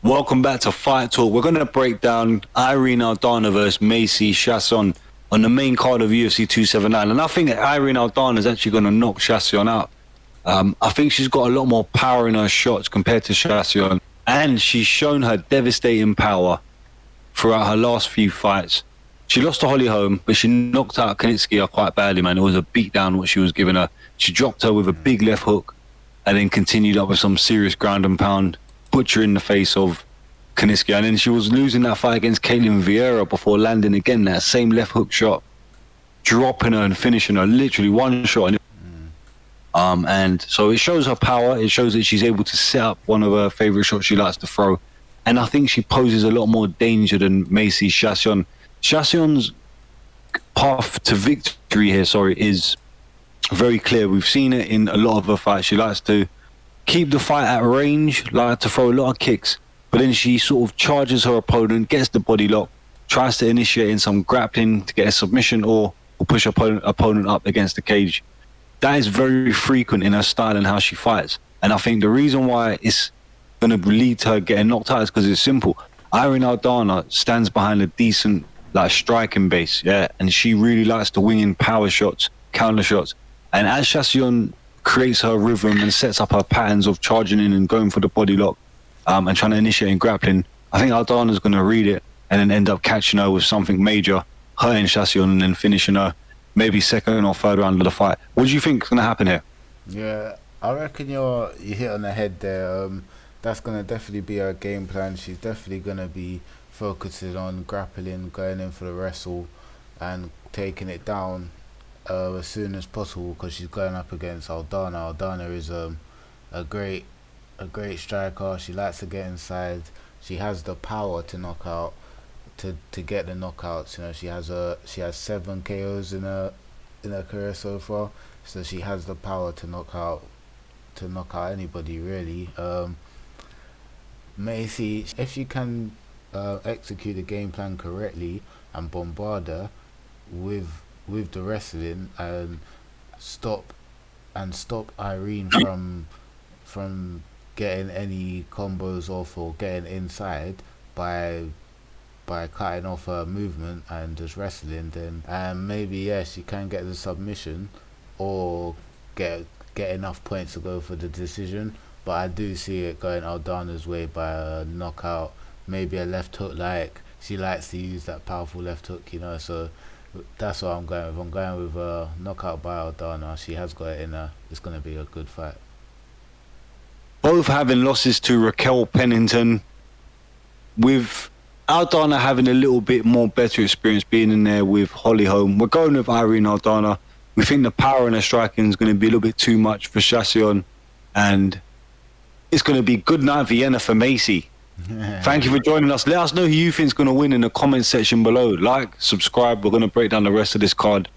Welcome back to Fight Talk. We're going to break down Irene Aldana versus Macy Chaisson on the main card of UFC 279. And I think Irene Aldana is actually going to knock Chiasson out. I think she's got a lot more power in her shots compared to Chiasson. And she's shown her devastating power throughout her last few fights. She lost to Holly Holm, but she knocked out Kanitsky quite badly, man. It was a beatdown what she was giving her. She dropped her with a big left hook and then continued up with some serious ground and pound, butcher in the face of Kanitsky. And then she was losing that fight against Caitlin Vieira before landing again that same left hook shot, dropping her and finishing her, literally one shot. And so it shows her power. It shows that she's able to set up one of her favorite shots she likes to throw. And I think she poses a lot more danger than Macy Chaisson. Chiasson's path to victory here, is very clear. We've seen it in a lot of her fights. She likes to keep the fight at range, like to throw a lot of kicks, but then she sort of charges her opponent, gets the body lock, tries to initiate in some grappling to get a submission or push her opponent up against the cage. That is very frequent in her style and how she fights. And I think the reason why it's going to lead to her getting knocked out is because it's simple. Irene Aldana stands behind a decent striking base, and she really likes to wing in power shots, counter shots. And as Chiasson creates her rhythm and sets up her patterns of charging in and going for the body lock and trying to initiate in grappling, I think Aldana's going to read it and then end up catching her with something major, hurting Chiasson and then finishing her maybe second or third round of the fight. What do you think is going to happen here? Yeah, I reckon you hit on the head there. That's going to definitely be her game plan. She's definitely going to be focusing on grappling, going in for the wrestle and taking it down as soon as possible, because she's going up against Aldana. Aldana is a great striker. She likes to get inside. She has the power to knock out, to get the knockouts. You know, she has 7 KOs in her career so far, so she has the power to knock out anybody really. Macy, if she can execute the game plan correctly and bombard her with the wrestling and stop Irene from getting any combos off or getting inside by cutting off her movement and just wrestling, then maybe she can get the submission or get enough points to go for the decision. But I do see it going Aldana's way by a knockout, maybe a left hook. Like, she likes to use that powerful left hook, you know. So that's what I'm going with. I'm going with a knockout by Aldana. She has got it in her. It's going to be a good fight. Both having losses to Raquel Pennington, with Aldana having a little bit more better experience being in there with Holly Holm. We're going with Irene Aldana. We think the power in her striking is going to be a little bit too much for Chiasson, and it's going to be good night Vienna for Macy. Thank you for joining us. Let us know who you think is going to win in the comment section below. Like, subscribe. We're going to break down the rest of this card.